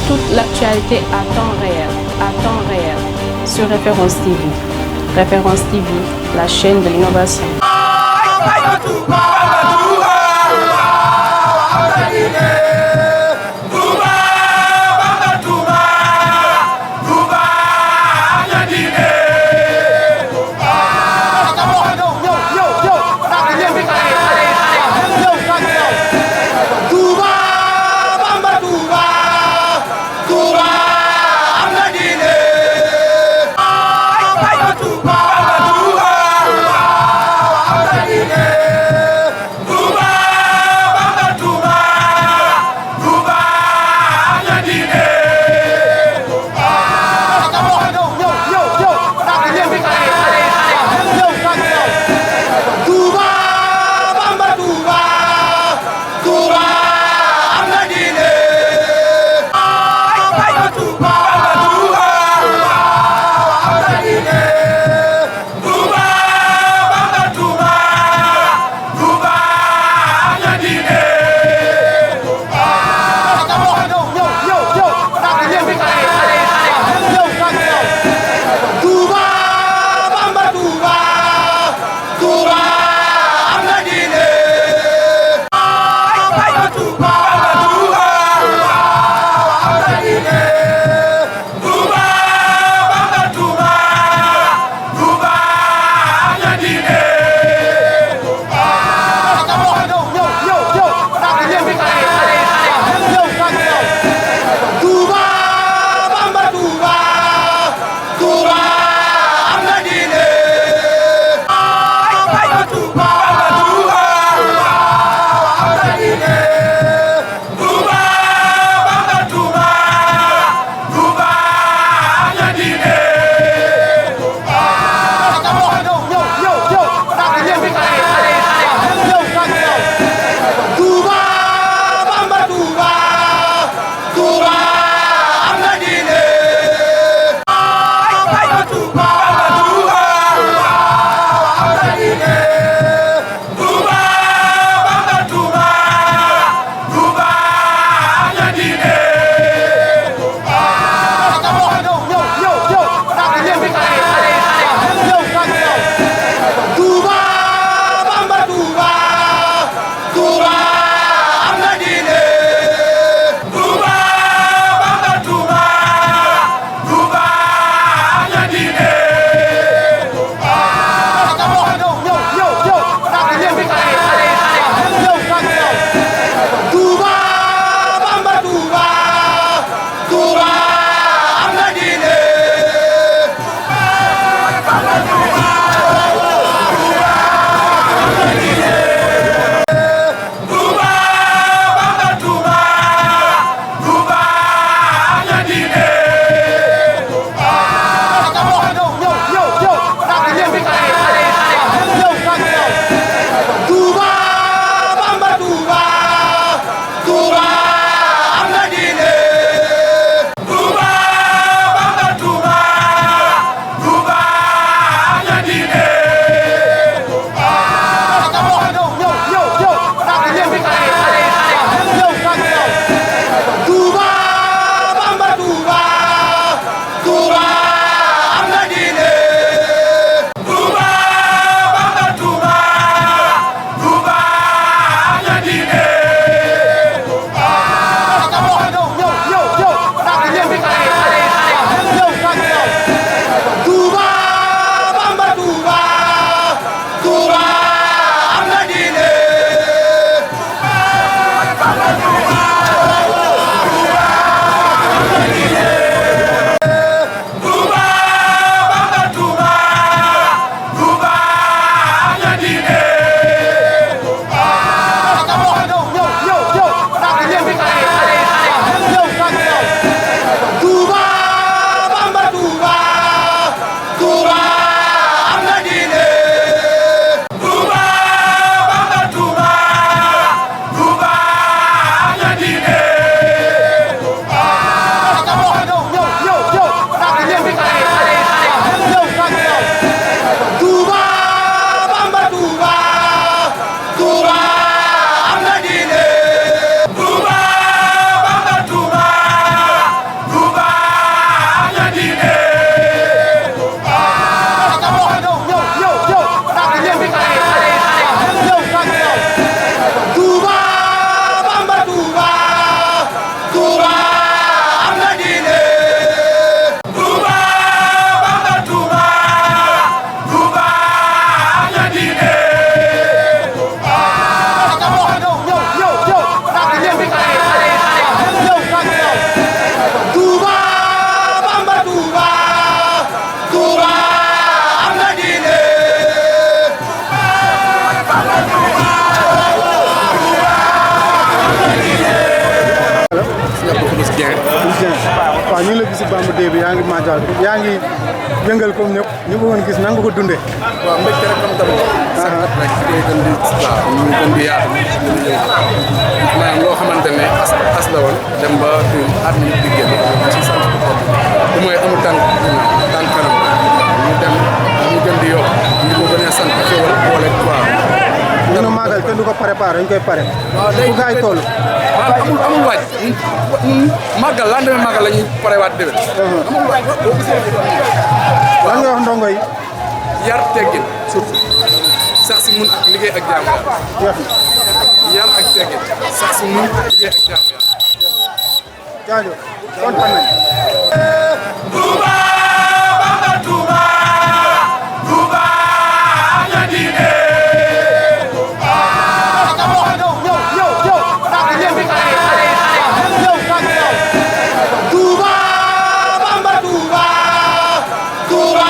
toute l'actualité à temps réel, sur Référence TV. Référence TV, la chaîne de l'innovation. waaw ñu ngi la gis Bamba Day bi yaa ngi màggal yaa ngi yëngal comme ñëpp ñu bëggoon gis nan nga ko dundee. waaw mbégte rek comme tamit. sant rek day gën di waaw ñu ngi gën di yaatu ñu ngi maanaam loo xamante ne as la woon dem ba at mi di génn ci sant bu bopp bu mooy amul tànk kanam ñu dem ñu gën di yokk ñu ko gën a sant xéwal boole waaw. ñu màggal kenn du ko préparé dañ koy pare. waaw day fu gaay toll. waaw amul waaj màggal lendemain màggal la ñuy parewaat déwén. amul waaj boo gisee lan nga wax ndongo yi. yar teggin surtout sax si mun ak liggéey ak jaamu yàlla. yar ak teggin sax si mun liggéey ak jaamu yàlla. jaajëf kontaan nañ. Touba Bamba Touba Touba nga diine Touba Bamba Touba Touba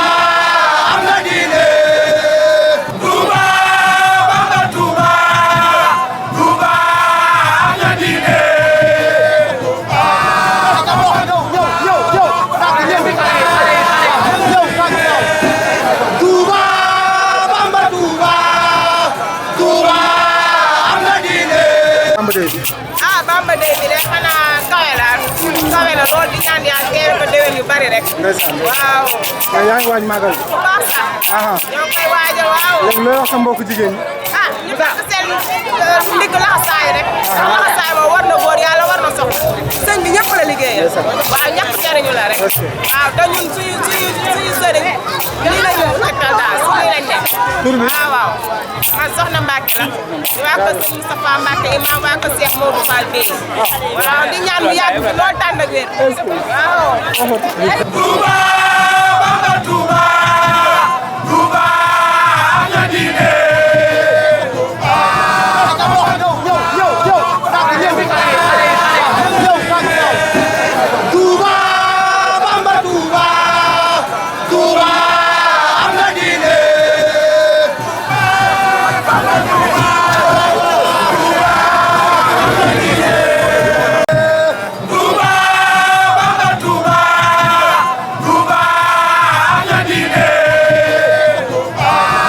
nga diine Touba Bamba Touba Touba nga diine Touba Bamba Touba Touba am na diine. Bamba Day bi. ah Bamba Day bi de xanaa kawe la lool di ñaan yàlla teewe ko déwén yu bari rek. ndeysaan. waaw. mais yaa ngi waaj màggal. bu baax sax. ñoo ngi koy waajal waaw. léegi looy wax sa mbokku jigéen ñi. ah ñu takk seen ndigg laxasaay rek. laxasaay ba war na góor yàlla war na soxla. sëñ bi ñëpp la liggéeyal. waaw ñàkk jariñu la rek. waaw te ñun suñu sëriñ lii la ñu tegtal daal su lii lañ nekk. tur bi waaw waaw. man soxna Mbacke la. di waa ko sëñ Moustapha Mbacke imam waa ko Cheikh Modou Fall Bey. waaw di ñaan mu yàgg fi loolu tànn ak wér. waaw. Touba Bamba Touba Touba nga diine Touba Bamba Touba Touba am na diine Touba Bamba Touba Touba nga diine Touba Bamba Touba Touba am na diine Touba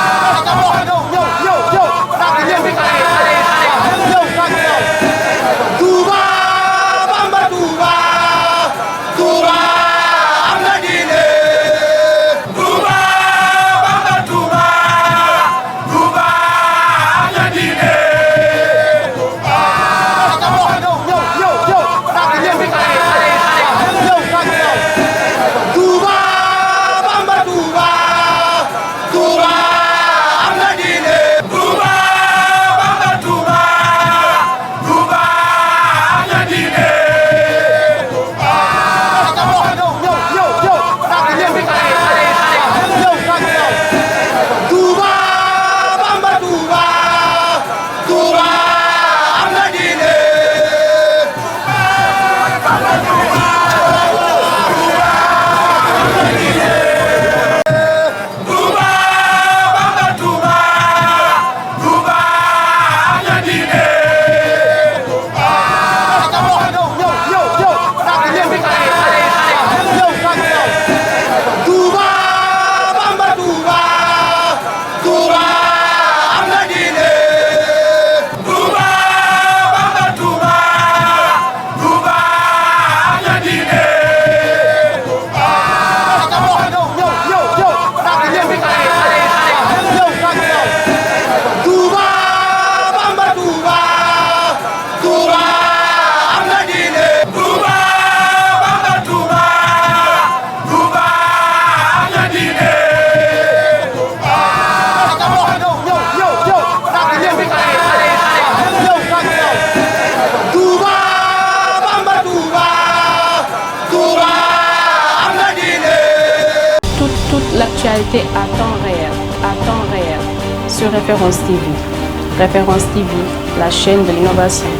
Bamba Touba Touba nga diine Touba Bamba Touba Touba am na diine Touba Bamba Touba Touba nga diine Touba Bamba Touba Touba am na diine Touba Bamba Touba Touba nga diine Touba Bamba Touba Touba am na diine Touba Bamba Touba Touba nga diine Touba Bamba Touba Touba am na diine Touba Bamba Touba Touba nga diine Touba Bamba Touba Touba am na diine Toute l'actualité à temps réel sur Référence TV. Référence TV, la chaîne de l'innovation.